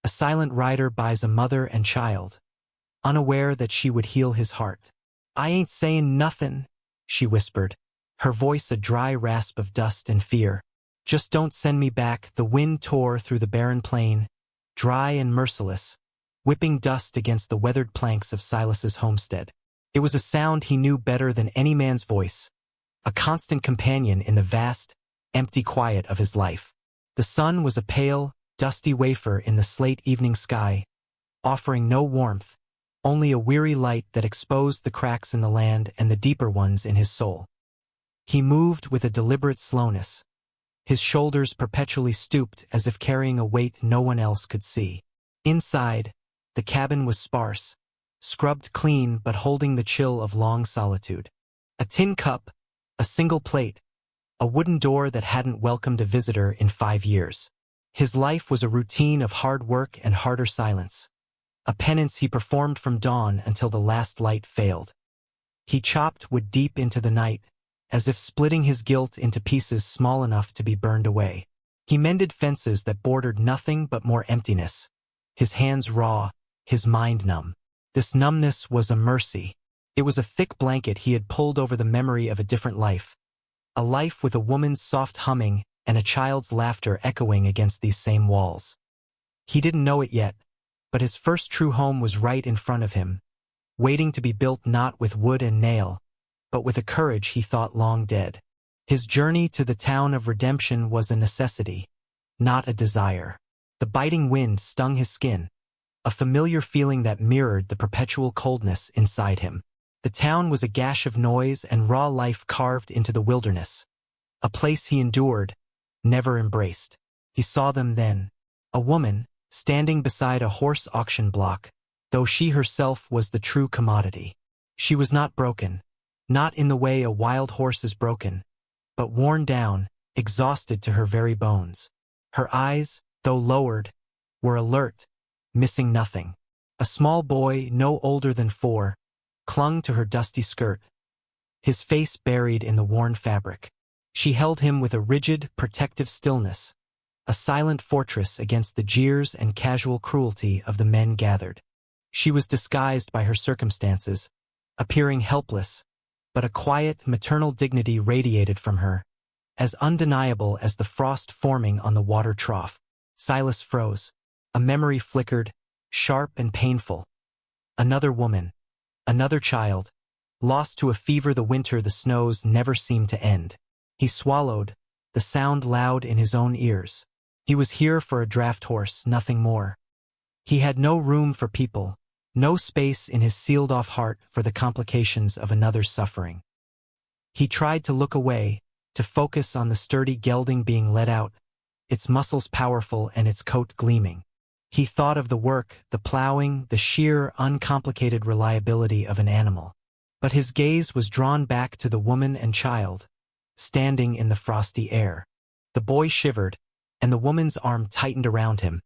A silent rider buys a mother and child, unaware that she would heal his heart. "I ain't saying nothin'," she whispered, her voice a dry rasp of dust and fear. "Just don't send me back." The wind tore through the barren plain, dry and merciless, whipping dust against the weathered planks of Silas's homestead. It was a sound he knew better than any man's voice, a constant companion in the vast, empty quiet of his life. The sun was a pale, dusty wafer in the slate evening sky, offering no warmth, only a weary light that exposed the cracks in the land and the deeper ones in his soul. He moved with a deliberate slowness, his shoulders perpetually stooped as if carrying a weight no one else could see. Inside, the cabin was sparse, scrubbed clean but holding the chill of long solitude. A tin cup, a single plate, a wooden door that hadn't welcomed a visitor in 5 years. His life was a routine of hard work and harder silence, a penance he performed from dawn until the last light failed. He chopped wood deep into the night, as if splitting his guilt into pieces small enough to be burned away. He mended fences that bordered nothing but more emptiness, his hands raw, his mind numb. This numbness was a mercy. It was a thick blanket he had pulled over the memory of a different life, a life with a woman's soft humming and a child's laughter echoing against these same walls. He didn't know it yet, but his first true home was right in front of him, waiting to be built not with wood and nail, but with a courage he thought long dead. His journey to the town of redemption was a necessity, not a desire. The biting wind stung his skin, a familiar feeling that mirrored the perpetual coldness inside him. The town was a gash of noise and raw life carved into the wilderness, a place he endured, never embraced. He saw them then, a woman, standing beside a horse auction block, though she herself was the true commodity. She was not broken, not in the way a wild horse is broken, but worn down, exhausted to her very bones. Her eyes, though lowered, were alert, missing nothing. A small boy, no older than 4, clung to her dusty skirt, his face buried in the worn fabric. She held him with a rigid, protective stillness, a silent fortress against the jeers and casual cruelty of the men gathered. She was disguised by her circumstances, appearing helpless, but a quiet, maternal dignity radiated from her, as undeniable as the frost forming on the water trough. Silas froze. A memory flickered, sharp and painful. Another woman, another child, lost to a fever the winter the snows never seemed to end. He swallowed, the sound loud in his own ears. He was here for a draft horse, nothing more. He had no room for people, no space in his sealed-off heart for the complications of another's suffering. He tried to look away, to focus on the sturdy gelding being led out, its muscles powerful and its coat gleaming. He thought of the work, the plowing, the sheer, uncomplicated reliability of an animal. But his gaze was drawn back to the woman and child, standing in the frosty air. The boy shivered, and the woman's arm tightened around him,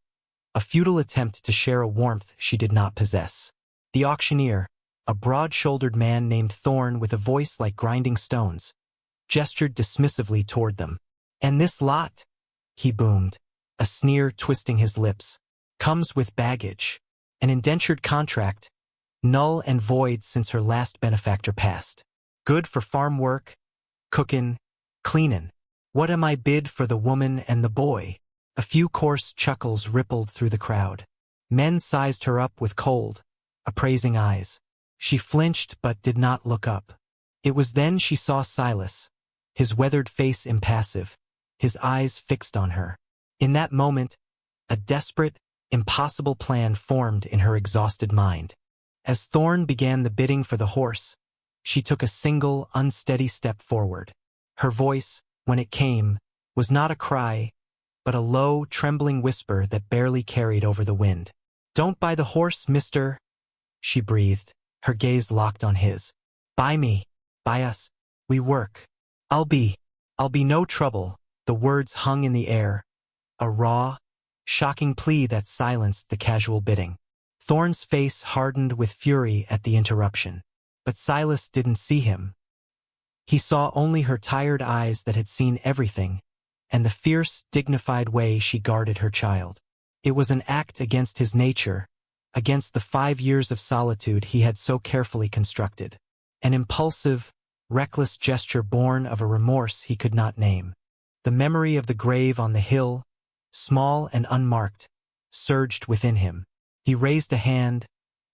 a futile attempt to share a warmth she did not possess. The auctioneer, a broad-shouldered man named Thorne with a voice like grinding stones, gestured dismissively toward them. "And this lot," he boomed, a sneer twisting his lips, "comes with baggage. An indentured contract, null and void since her last benefactor passed. Good for farm work, cookin', cleanin'. What am I bid for the woman and the boy?" A few coarse chuckles rippled through the crowd. Men sized her up with cold, appraising eyes. She flinched but did not look up. It was then she saw Silas, his weathered face impassive, his eyes fixed on her. In that moment, a desperate, impossible plan formed in her exhausted mind. As Thorne began the bidding for the horse, she took a single, unsteady step forward. Her voice, when it came, was not a cry, but a low, trembling whisper that barely carried over the wind. "Don't buy the horse, mister," she breathed, her gaze locked on his. "Buy me, buy us, we work. I'll be no trouble." The words hung in the air, a raw, shocking plea that silenced the casual bidding. Thorne's face hardened with fury at the interruption, but Silas didn't see him. He saw only her tired eyes that had seen everything, and the fierce, dignified way she guarded her child. It was an act against his nature, against the 5 years of solitude he had so carefully constructed. An impulsive, reckless gesture born of a remorse he could not name. The memory of the grave on the hill, small and unmarked, surged within him. He raised a hand,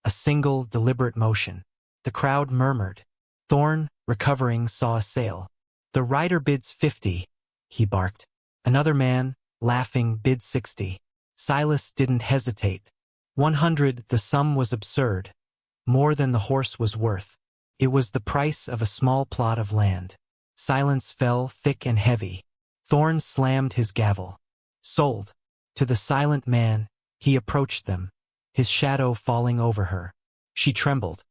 a single, deliberate motion. The crowd murmured. Thorne, recovering, saw a sale. "The rider bids 50, he barked. Another man, laughing, bid 60. Silas didn't hesitate. 100, the sum was absurd. More than the horse was worth. It was the price of a small plot of land. Silence fell thick and heavy. Thorne slammed his gavel. Sold. To the silent man, he approached them, his shadow falling over her. She trembled,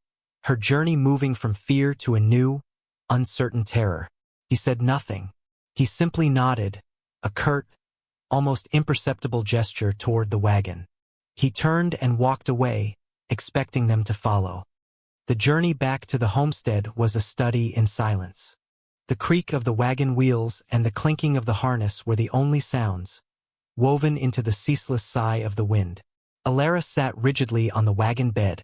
her journey moving from fear to a new, uncertain terror. He said nothing. He simply nodded, a curt, almost imperceptible gesture toward the wagon. He turned and walked away, expecting them to follow. The journey back to the homestead was a study in silence. The creak of the wagon wheels and the clinking of the harness were the only sounds, woven into the ceaseless sigh of the wind. Alara sat rigidly on the wagon bed,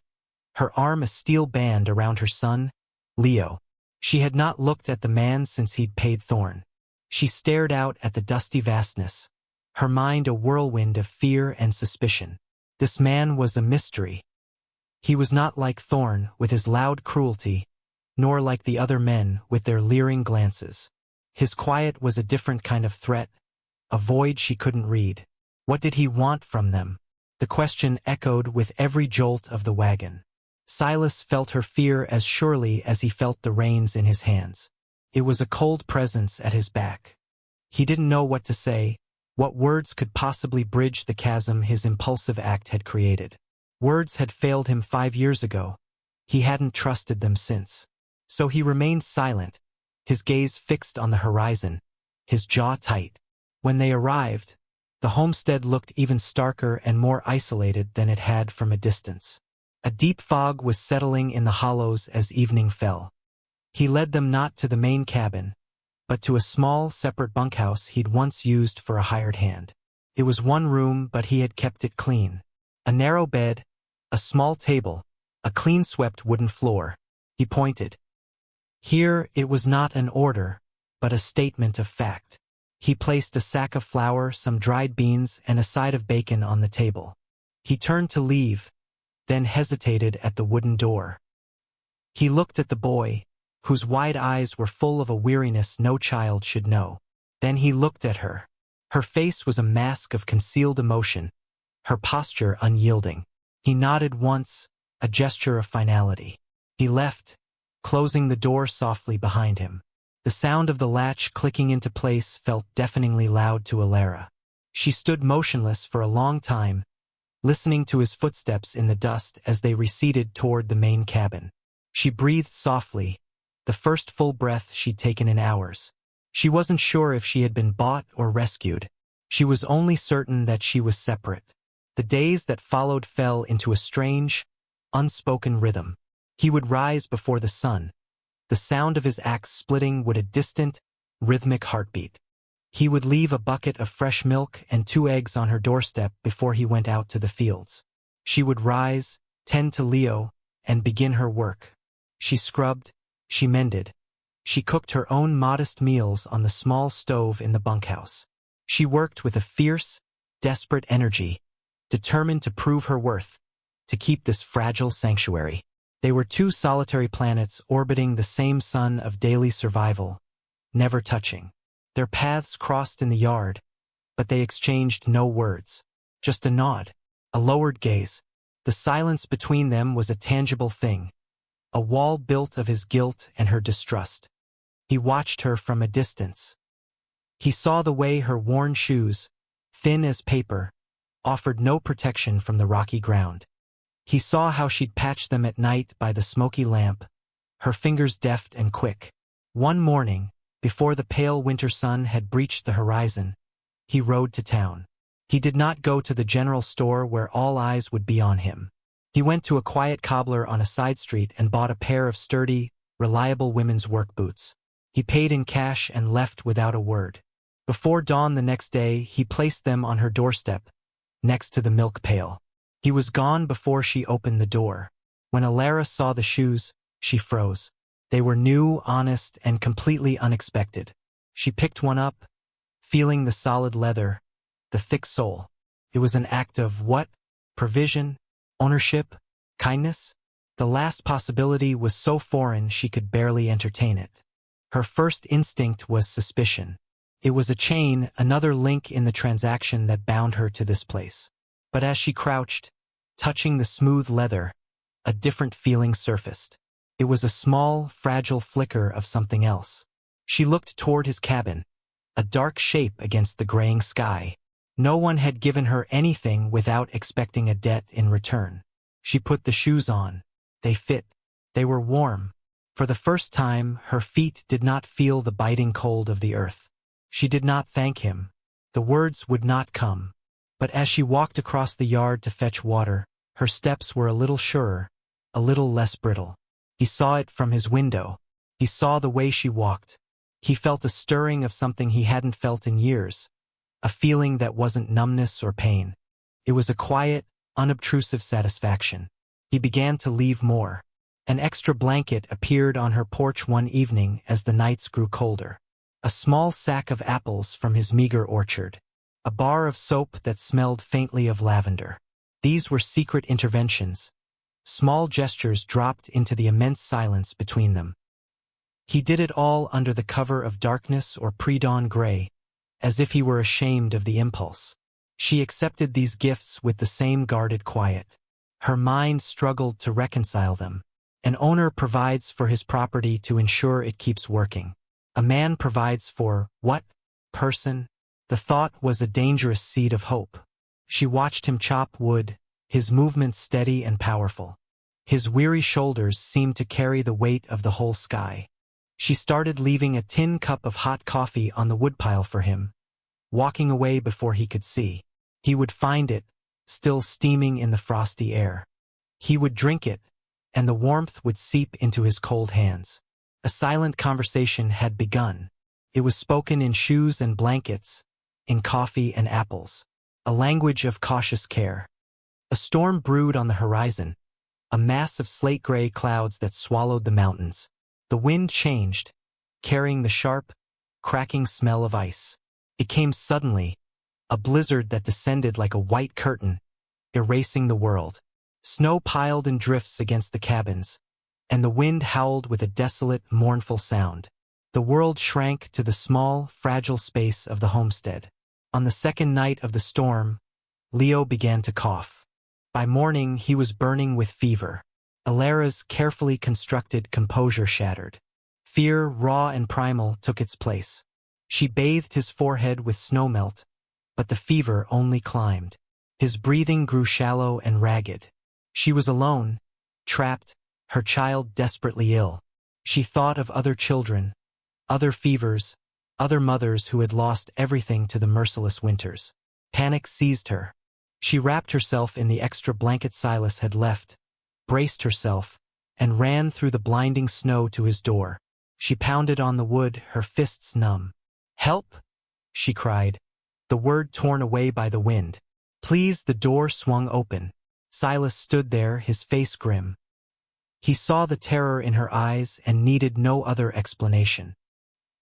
her arm a steel band around her son, Leo. She had not looked at the man since he'd paid Thorne. She stared out at the dusty vastness, her mind a whirlwind of fear and suspicion. This man was a mystery. He was not like Thorne with his loud cruelty, nor like the other men with their leering glances. His quiet was a different kind of threat, a void she couldn't read. What did he want from them? The question echoed with every jolt of the wagon. Silas felt her fear as surely as he felt the reins in his hands. It was a cold presence at his back. He didn't know what to say, what words could possibly bridge the chasm his impulsive act had created. Words had failed him 5 years ago. He hadn't trusted them since. So he remained silent, his gaze fixed on the horizon, his jaw tight. When they arrived, the homestead looked even starker and more isolated than it had from a distance. A deep fog was settling in the hollows as evening fell. He led them not to the main cabin, but to a small, separate bunkhouse he'd once used for a hired hand. It was one room, but he had kept it clean. A narrow bed, a small table, a clean-swept wooden floor. He pointed. Here it was not an order, but a statement of fact. He placed a sack of flour, some dried beans, and a side of bacon on the table. He turned to leave, then hesitated at the wooden door. He looked at the boy, whose wide eyes were full of a weariness no child should know. Then he looked at her. Her face was a mask of concealed emotion, her posture unyielding. He nodded once, a gesture of finality. He left, closing the door softly behind him. The sound of the latch clicking into place felt deafeningly loud to Alara. She stood motionless for a long time, listening to his footsteps in the dust as they receded toward the main cabin. She breathed softly, the first full breath she'd taken in hours. She wasn't sure if she had been bought or rescued. She was only certain that she was separate. The days that followed fell into a strange, unspoken rhythm. He would rise before the sun. The sound of his axe splitting would a distant, rhythmic heartbeat. He would leave a bucket of fresh milk and 2 eggs on her doorstep before he went out to the fields. She would rise, tend to Leo, and begin her work. She scrubbed, she mended. She cooked her own modest meals on the small stove in the bunkhouse. She worked with a fierce, desperate energy, determined to prove her worth, to keep this fragile sanctuary. They were 2 solitary planets orbiting the same sun of daily survival, never touching. Their paths crossed in the yard, but they exchanged no words, just a nod, a lowered gaze. The silence between them was a tangible thing, a wall built of his guilt and her distrust. He watched her from a distance. He saw the way her worn shoes, thin as paper, offered no protection from the rocky ground. He saw how she'd patched them at night by the smoky lamp, her fingers deft and quick. One morning, before the pale winter sun had breached the horizon, he rode to town. He did not go to the general store where all eyes would be on him. He went to a quiet cobbler on a side street and bought a pair of sturdy, reliable women's work boots. He paid in cash and left without a word. Before dawn the next day, he placed them on her doorstep, next to the milk pail. He was gone before she opened the door. When Alara saw the shoes, she froze. They were new, honest, and completely unexpected. She picked one up, feeling the solid leather, the thick sole. It was an act of what? Provision? Ownership? Kindness? The last possibility was so foreign she could barely entertain it. Her first instinct was suspicion. It was a chain, another link in the transaction that bound her to this place. But as she crouched, touching the smooth leather, a different feeling surfaced. It was a small, fragile flicker of something else. She looked toward his cabin, a dark shape against the graying sky. No one had given her anything without expecting a debt in return. She put the shoes on. They fit. They were warm. For the first time, her feet did not feel the biting cold of the earth. She did not thank him. The words would not come. But as she walked across the yard to fetch water, her steps were a little surer, a little less brittle. He saw it from his window. He saw the way she walked. He felt a stirring of something he hadn't felt in years, a feeling that wasn't numbness or pain. It was a quiet, unobtrusive satisfaction. He began to leave more. An extra blanket appeared on her porch one evening as the nights grew colder. A small sack of apples from his meager orchard. A bar of soap that smelled faintly of lavender. These were secret interventions. Small gestures dropped into the immense silence between them. He did it all under the cover of darkness or pre-dawn gray, as if he were ashamed of the impulse. She accepted these gifts with the same guarded quiet. Her mind struggled to reconcile them. An owner provides for his property to ensure it keeps working. A man provides for, what? Person? The thought was a dangerous seed of hope. She watched him chop wood, his movements steady and powerful. His weary shoulders seemed to carry the weight of the whole sky. She started leaving a tin cup of hot coffee on the woodpile for him, walking away before he could see. He would find it, still steaming in the frosty air. He would drink it, and the warmth would seep into his cold hands. A silent conversation had begun. It was spoken in shoes and blankets, in coffee and apples. A language of cautious care. A storm brewed on the horizon, a mass of slate-gray clouds that swallowed the mountains. The wind changed, carrying the sharp, cracking smell of ice. It came suddenly, a blizzard that descended like a white curtain, erasing the world. Snow piled in drifts against the cabins, and the wind howled with a desolate, mournful sound. The world shrank to the small, fragile space of the homestead. On the second night of the storm, Leo began to cough. By morning, he was burning with fever. Alara's carefully constructed composure shattered. Fear, raw and primal, took its place. She bathed his forehead with snowmelt, but the fever only climbed. His breathing grew shallow and ragged. She was alone, trapped, her child desperately ill. She thought of other children, other fevers, other mothers who had lost everything to the merciless winters. Panic seized her. She wrapped herself in the extra blanket Silas had left, braced herself, and ran through the blinding snow to his door. She pounded on the wood, her fists numb. "Help!" she cried, the word torn away by the wind. "Please!" The door swung open. Silas stood there, his face grim. He saw the terror in her eyes and needed no other explanation.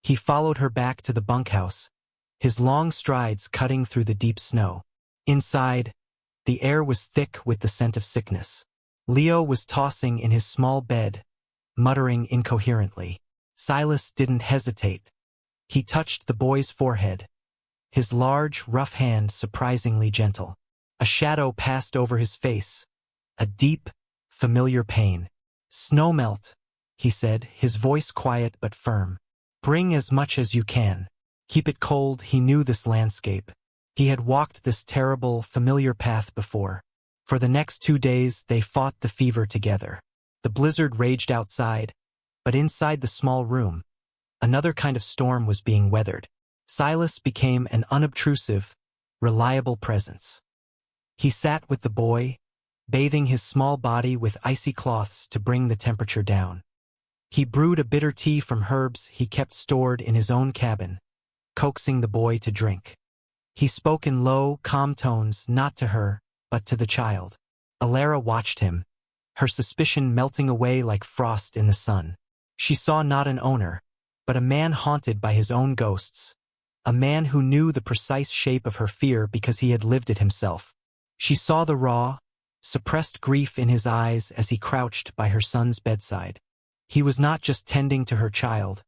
He followed her back to the bunkhouse, his long strides cutting through the deep snow. Inside, the air was thick with the scent of sickness. Leo was tossing in his small bed, muttering incoherently. Silas didn't hesitate. He touched the boy's forehead, his large, rough hand surprisingly gentle. A shadow passed over his face, a deep, familiar pain. "Snowmelt," he said, his voice quiet but firm. "Bring as much as you can. Keep it cold." He knew this landscape. He had walked this terrible, familiar path before. For the next 2 days, they fought the fever together. The blizzard raged outside, but inside the small room, another kind of storm was being weathered. Silas became an unobtrusive, reliable presence. He sat with the boy, bathing his small body with icy cloths to bring the temperature down. He brewed a bitter tea from herbs he kept stored in his own cabin, coaxing the boy to drink. He spoke in low, calm tones, not to her, but to the child. Alara watched him, her suspicion melting away like frost in the sun. She saw not an owner, but a man haunted by his own ghosts. A man who knew the precise shape of her fear because he had lived it himself. She saw the raw, suppressed grief in his eyes as he crouched by her son's bedside. He was not just tending to her child.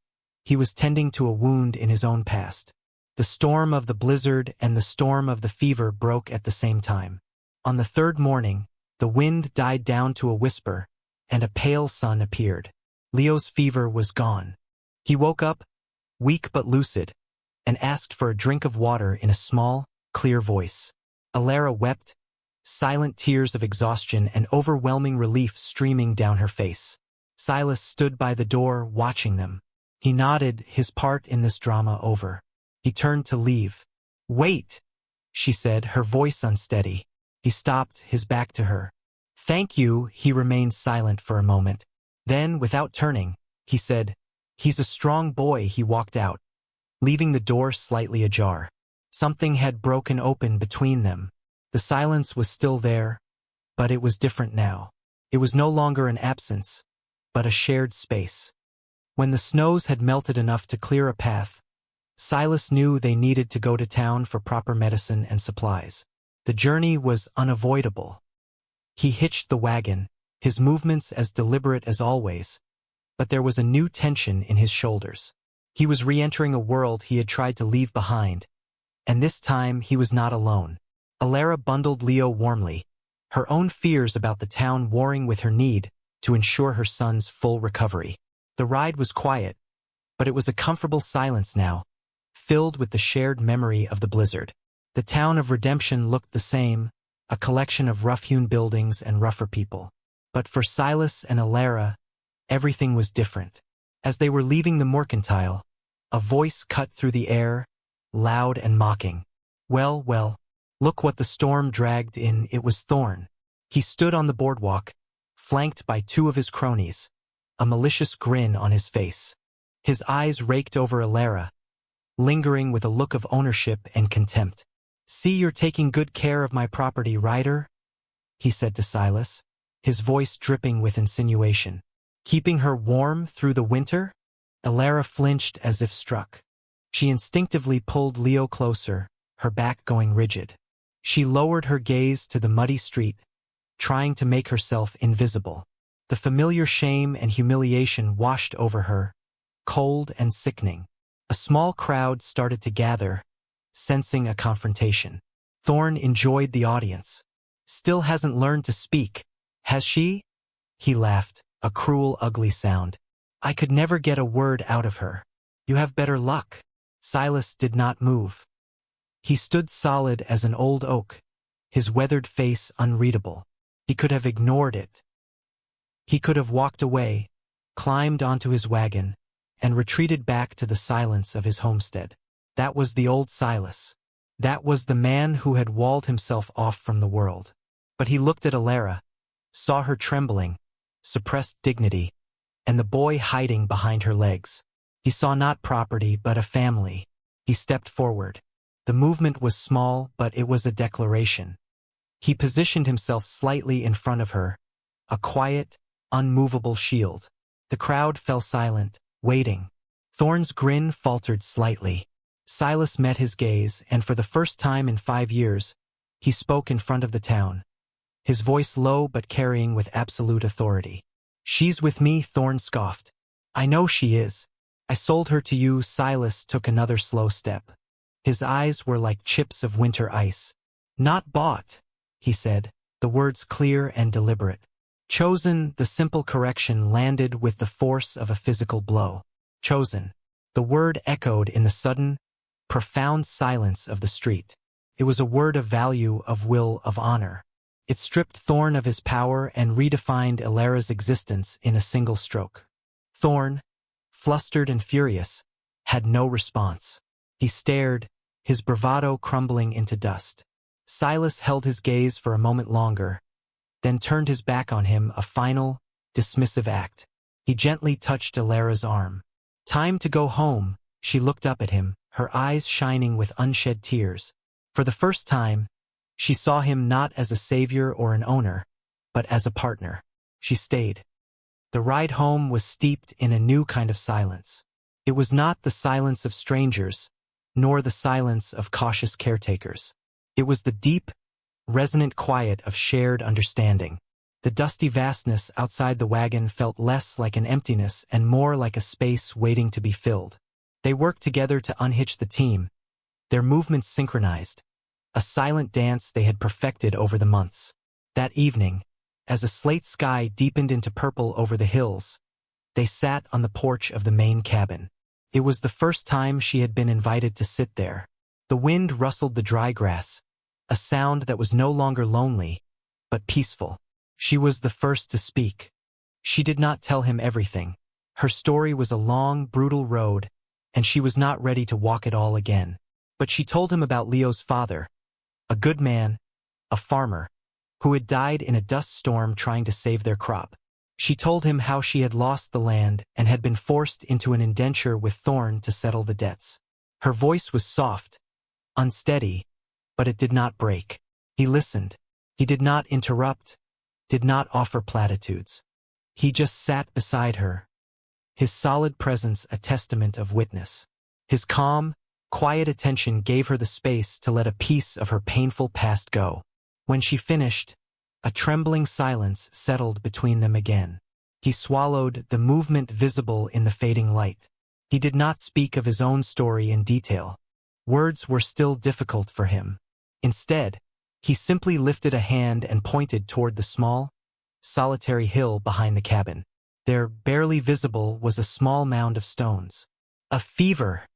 He was tending to a wound in his own past. The storm of the blizzard and the storm of the fever broke at the same time. On the third morning, the wind died down to a whisper, and a pale sun appeared. Leo's fever was gone. He woke up, weak but lucid, and asked for a drink of water in a small, clear voice. Alara wept, silent tears of exhaustion and overwhelming relief streaming down her face. Silas stood by the door, watching them. He nodded, his part in this drama over. He turned to leave. "Wait," she said, her voice unsteady. He stopped, his back to her. "Thank you." He remained silent for a moment. Then, without turning, he said, "He's a strong boy." He walked out, leaving the door slightly ajar. Something had broken open between them. The silence was still there, but it was different now. It was no longer an absence, but a shared space. When the snows had melted enough to clear a path, Silas knew they needed to go to town for proper medicine and supplies. The journey was unavoidable. He hitched the wagon, his movements as deliberate as always, but there was a new tension in his shoulders. He was re-entering a world he had tried to leave behind, and this time he was not alone. Alara bundled Leo warmly, her own fears about the town warring with her need to ensure her son's full recovery. The ride was quiet, but it was a comfortable silence now, filled with the shared memory of the blizzard. The town of Redemption looked the same, a collection of rough-hewn buildings and rougher people. But for Silas and Alara, everything was different. As they were leaving the mercantile, a voice cut through the air, loud and mocking. "Well, well, look what the storm dragged in." It was Thorn. He stood on the boardwalk, flanked by two of his cronies, a malicious grin on his face. His eyes raked over Alara, lingering with a look of ownership and contempt. "See, you're taking good care of my property, Ryder," he said to Silas, his voice dripping with insinuation. "Keeping her warm through the winter?" Alara flinched as if struck. She instinctively pulled Leo closer, her back going rigid. She lowered her gaze to the muddy street, trying to make herself invisible. The familiar shame and humiliation washed over her, cold and sickening. A small crowd started to gather, sensing a confrontation. Thorn enjoyed the audience. "Still hasn't learned to speak, has she?" He laughed, a cruel, ugly sound. "I could never get a word out of her. You have better luck." Silas did not move. He stood solid as an old oak, his weathered face unreadable. He could have ignored it. He could have walked away, climbed onto his wagon, and retreated back to the silence of his homestead. That was the old Silas. That was the man who had walled himself off from the world. But he looked at Alara, saw her trembling, suppressed dignity, and the boy hiding behind her legs. He saw not property, but a family. He stepped forward. The movement was small, but it was a declaration. He positioned himself slightly in front of her, a quiet, unmovable shield. The crowd fell silent, waiting. Thorn's grin faltered slightly. Silas met his gaze, and for the first time in 5 years, he spoke in front of the town, his voice low but carrying with absolute authority. "She's with me," Thorn scoffed. "I know she is. I sold her to you." Silas took another slow step. His eyes were like chips of winter ice. "Not bought," he said, the words clear and deliberate. "Chosen." The simple correction landed with the force of a physical blow. "Chosen." The word echoed in the sudden, profound silence of the street. It was a word of value, of will, of honor. It stripped Thorn of his power and redefined Alara's existence in a single stroke. Thorn, flustered and furious, had no response. He stared, his bravado crumbling into dust. Silas held his gaze for a moment longer, then turned his back on him, a final, dismissive act. He gently touched Alara's arm. "Time to go home." She looked up at him, her eyes shining with unshed tears. For the first time, she saw him not as a savior or an owner, but as a partner. She stayed. The ride home was steeped in a new kind of silence. It was not the silence of strangers, nor the silence of cautious caretakers. It was the deep, resonant quiet of shared understanding. The dusty vastness outside the wagon felt less like an emptiness and more like a space waiting to be filled. They worked together to unhitch the team, their movements synchronized, a silent dance they had perfected over the months. That evening, as a slate sky deepened into purple over the hills, they sat on the porch of the main cabin. It was the first time she had been invited to sit there. The wind rustled the dry grass, a sound that was no longer lonely, but peaceful. She was the first to speak. She did not tell him everything. Her story was a long, brutal road, and she was not ready to walk it all again. But she told him about Leo's father, a good man, a farmer, who had died in a dust storm trying to save their crop. She told him how she had lost the land and had been forced into an indenture with Thorn to settle the debts. Her voice was soft, unsteady, but it did not break. He listened. He did not interrupt, did not offer platitudes. He just sat beside her, his solid presence a testament of witness. His calm, quiet attention gave her the space to let a piece of her painful past go. When she finished, a trembling silence settled between them again. He swallowed, the movement visible in the fading light. He did not speak of his own story in detail. Words were still difficult for him. Instead, he simply lifted a hand and pointed toward the small, solitary hill behind the cabin. There, barely visible, was a small mound of stones. "A fever,"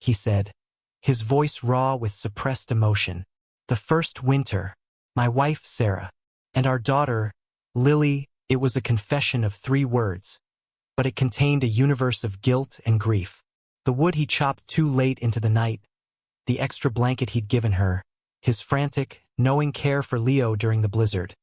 he said, his voice raw with suppressed emotion. "The first winter. My wife, Sarah, and our daughter, Lily." It was a confession of 3 words, but it contained a universe of guilt and grief. The wood he chopped too late into the night, the extra blanket he'd given her, his frantic, knowing care for Leo during the blizzard.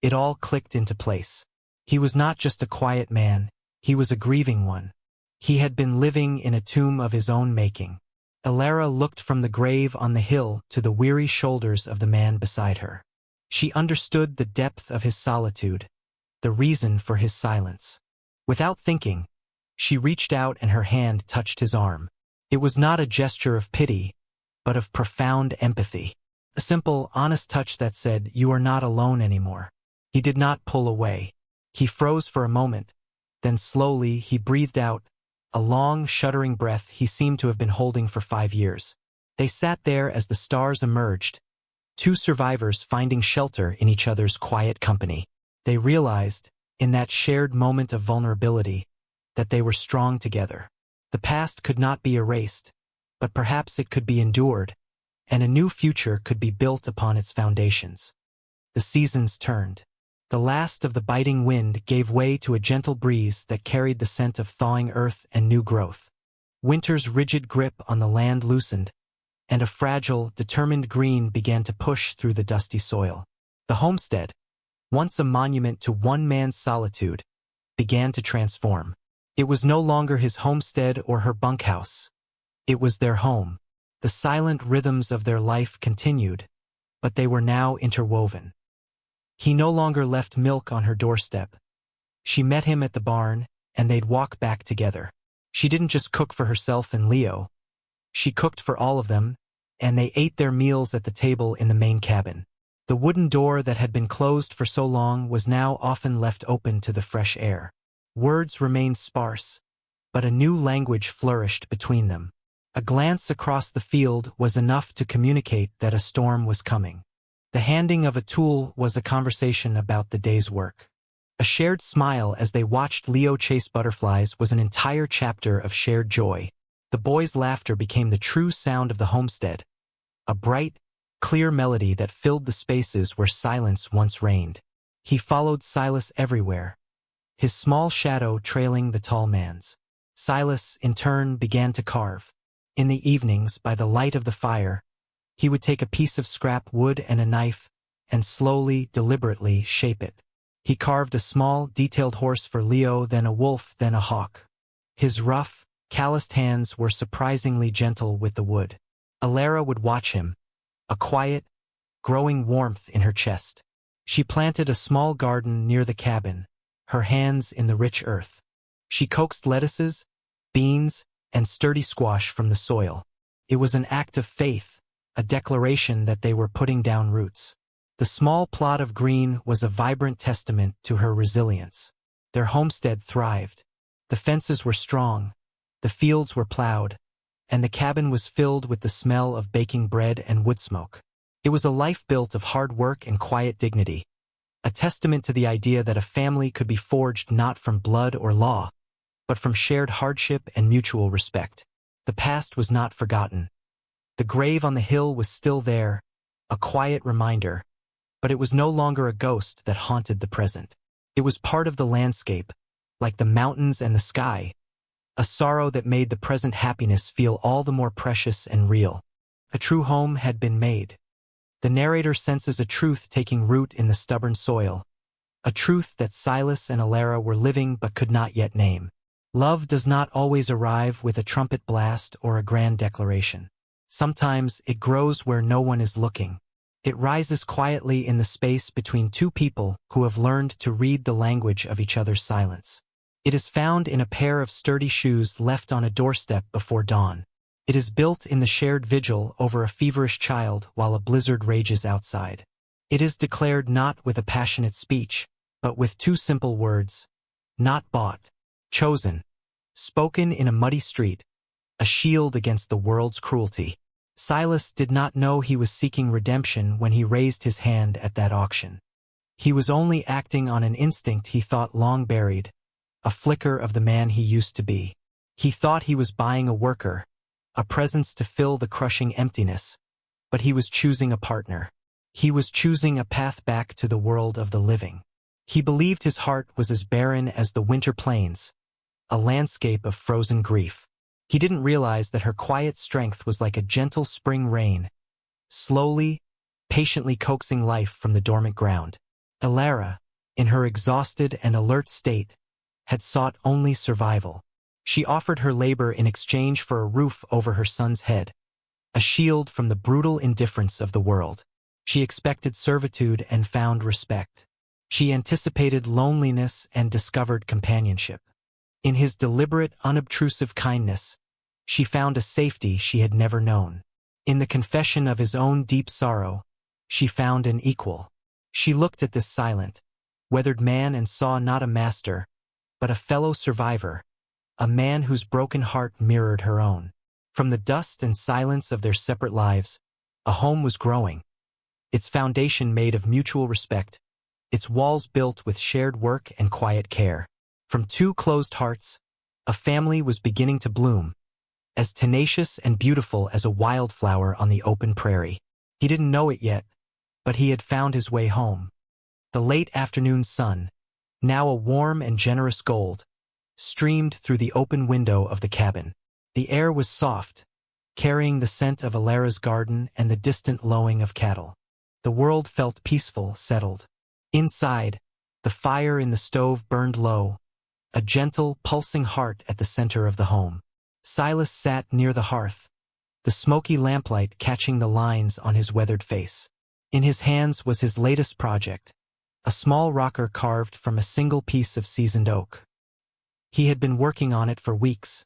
It all clicked into place. He was not just a quiet man, he was a grieving one. He had been living in a tomb of his own making. Alara looked from the grave on the hill to the weary shoulders of the man beside her. She understood the depth of his solitude, the reason for his silence. Without thinking, she reached out and her hand touched his arm. It was not a gesture of pity, but of profound empathy. A simple, honest touch that said, "You are not alone anymore." He did not pull away. He froze for a moment, then slowly he breathed out, a long, shuddering breath he seemed to have been holding for 5 years. They sat there as the stars emerged, 2 survivors finding shelter in each other's quiet company. They realized, in that shared moment of vulnerability, that they were strong together. The past could not be erased, but perhaps it could be endured, and a new future could be built upon its foundations. The seasons turned. The last of the biting wind gave way to a gentle breeze that carried the scent of thawing earth and new growth. Winter's rigid grip on the land loosened, and a fragile, determined green began to push through the dusty soil. The homestead, once a monument to one man's solitude, began to transform. It was no longer his homestead or her bunkhouse. It was their home. The silent rhythms of their life continued, but they were now interwoven. He no longer left milk on her doorstep. She met him at the barn, and they'd walk back together. She didn't just cook for herself and Leo. She cooked for all of them, and they ate their meals at the table in the main cabin. The wooden door that had been closed for so long was now often left open to the fresh air. Words remained sparse, but a new language flourished between them. A glance across the field was enough to communicate that a storm was coming. The handing of a tool was a conversation about the day's work. A shared smile as they watched Leo chase butterflies was an entire chapter of shared joy. The boys' laughter became the true sound of the homestead, a bright, clear melody that filled the spaces where silence once reigned. He followed Silas everywhere, his small shadow trailing the tall man's. Silas, in turn, began to carve. In the evenings, by the light of the fire, he would take a piece of scrap wood and a knife and slowly, deliberately shape it. He carved a small, detailed horse for Leo, then a wolf, then a hawk. His rough, calloused hands were surprisingly gentle with the wood. Alara would watch him, a quiet, growing warmth in her chest. She planted a small garden near the cabin, her hands in the rich earth. She coaxed lettuces, beans, and sturdy squash from the soil. It was an act of faith, a declaration that they were putting down roots. The small plot of green was a vibrant testament to her resilience. Their homestead thrived. The fences were strong, the fields were plowed, and the cabin was filled with the smell of baking bread and wood smoke. It was a life built of hard work and quiet dignity, a testament to the idea that a family could be forged not from blood or law, but from shared hardship and mutual respect. The past was not forgotten. The grave on the hill was still there, a quiet reminder, but it was no longer a ghost that haunted the present. It was part of the landscape, like the mountains and the sky, a sorrow that made the present happiness feel all the more precious and real. A true home had been made. The narrator senses a truth taking root in the stubborn soil, a truth that Silas and Alara were living but could not yet name. Love does not always arrive with a trumpet blast or a grand declaration. Sometimes it grows where no one is looking. It rises quietly in the space between two people who have learned to read the language of each other's silence. It is found in a pair of sturdy shoes left on a doorstep before dawn. It is built in the shared vigil over a feverish child while a blizzard rages outside. It is declared not with a passionate speech, but with two simple words: not bought, chosen, spoken in a muddy street, a shield against the world's cruelty. Silas did not know he was seeking redemption when he raised his hand at that auction. He was only acting on an instinct he thought long buried, a flicker of the man he used to be. He thought he was buying a worker, a presence to fill the crushing emptiness, but he was choosing a partner. He was choosing a path back to the world of the living. He believed his heart was as barren as the winter plains, a landscape of frozen grief. He didn't realize that her quiet strength was like a gentle spring rain, slowly, patiently coaxing life from the dormant ground. Alara, in her exhausted and alert state, had sought only survival. She offered her labor in exchange for a roof over her son's head, a shield from the brutal indifference of the world. She expected servitude and found respect. She anticipated loneliness and discovered companionship. In his deliberate, unobtrusive kindness, she found a safety she had never known. In the confession of his own deep sorrow, she found an equal. She looked at this silent, weathered man and saw not a master, but a fellow survivor, a man whose broken heart mirrored her own. From the dust and silence of their separate lives, a home was growing, its foundation made of mutual respect, its walls built with shared work and quiet care. From two closed hearts, a family was beginning to bloom, as tenacious and beautiful as a wildflower on the open prairie. He didn't know it yet, but he had found his way home. The late afternoon sun, now a warm and generous gold, streamed through the open window of the cabin. The air was soft, carrying the scent of Alara's garden and the distant lowing of cattle. The world felt peaceful, settled. Inside, the fire in the stove burned low, a gentle, pulsing heart at the center of the home. Silas sat near the hearth, the smoky lamplight catching the lines on his weathered face. In his hands was his latest project, a small rocker carved from a single piece of seasoned oak. He had been working on it for weeks,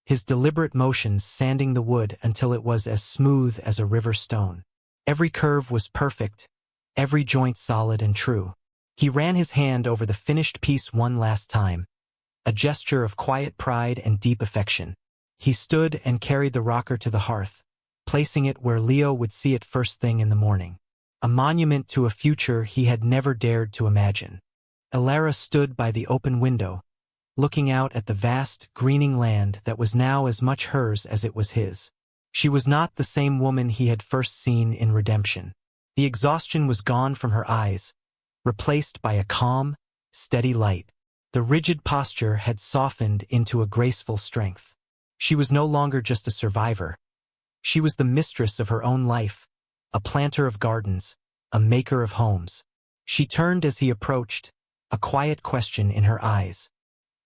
his deliberate motions sanding the wood until it was as smooth as a river stone. Every curve was perfect, every joint solid and true. He ran his hand over the finished piece one last time, a gesture of quiet pride and deep affection. He stood and carried the rocker to the hearth, placing it where Leo would see it first thing in the morning, a monument to a future he had never dared to imagine. Alara stood by the open window, looking out at the vast, greening land that was now as much hers as it was his. She was not the same woman he had first seen in Redemption. The exhaustion was gone from her eyes, replaced by a calm, steady light. The rigid posture had softened into a graceful strength. She was no longer just a survivor. She was the mistress of her own life, a planter of gardens, a maker of homes. She turned as he approached, a quiet question in her eyes.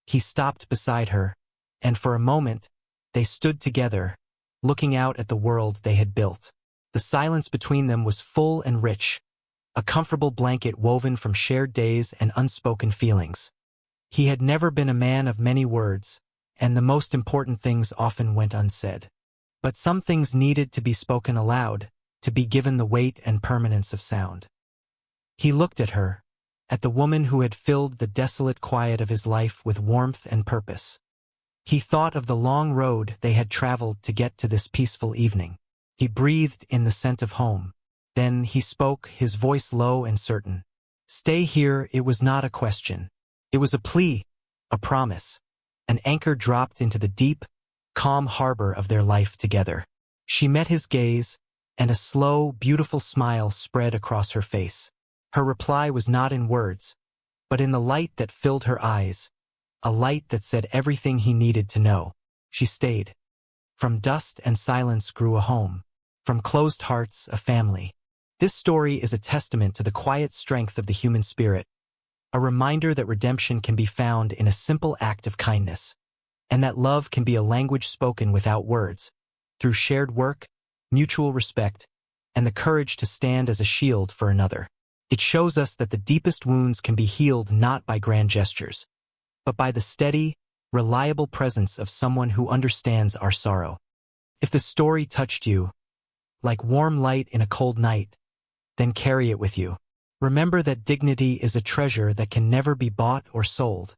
He stopped beside her, and for a moment, they stood together, looking out at the world they had built. The silence between them was full and rich, a comfortable blanket woven from shared days and unspoken feelings. He had never been a man of many words, and the most important things often went unsaid. But some things needed to be spoken aloud, to be given the weight and permanence of sound. He looked at her, at the woman who had filled the desolate quiet of his life with warmth and purpose. He thought of the long road they had traveled to get to this peaceful evening. He breathed in the scent of home. Then he spoke, his voice low and certain. Stay here. It was not a question. It was a plea, a promise. An anchor dropped into the deep, calm harbor of their life together. She met his gaze, and a slow, beautiful smile spread across her face. Her reply was not in words, but in the light that filled her eyes, a light that said everything he needed to know. She stayed. From dust and silence grew a home. From closed hearts, a family. This story is a testament to the quiet strength of the human spirit, a reminder that redemption can be found in a simple act of kindness, and that love can be a language spoken without words, through shared work, mutual respect, and the courage to stand as a shield for another. It shows us that the deepest wounds can be healed not by grand gestures, but by the steady, reliable presence of someone who understands our sorrow. If the story touched you, like warm light in a cold night, then carry it with you. Remember that dignity is a treasure that can never be bought or sold,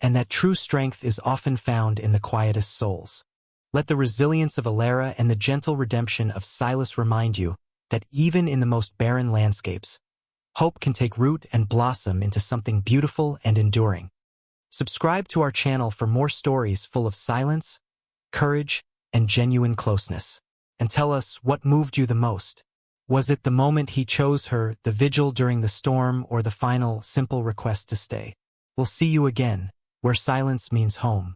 and that true strength is often found in the quietest souls. Let the resilience of Alara and the gentle redemption of Silas remind you that even in the most barren landscapes, hope can take root and blossom into something beautiful and enduring. Subscribe to our channel for more stories full of silence, courage, and genuine closeness. And tell us what moved you the most. Was it the moment he chose her, the vigil during the storm, or the final, simple request to stay? We'll see you again, where silence means home.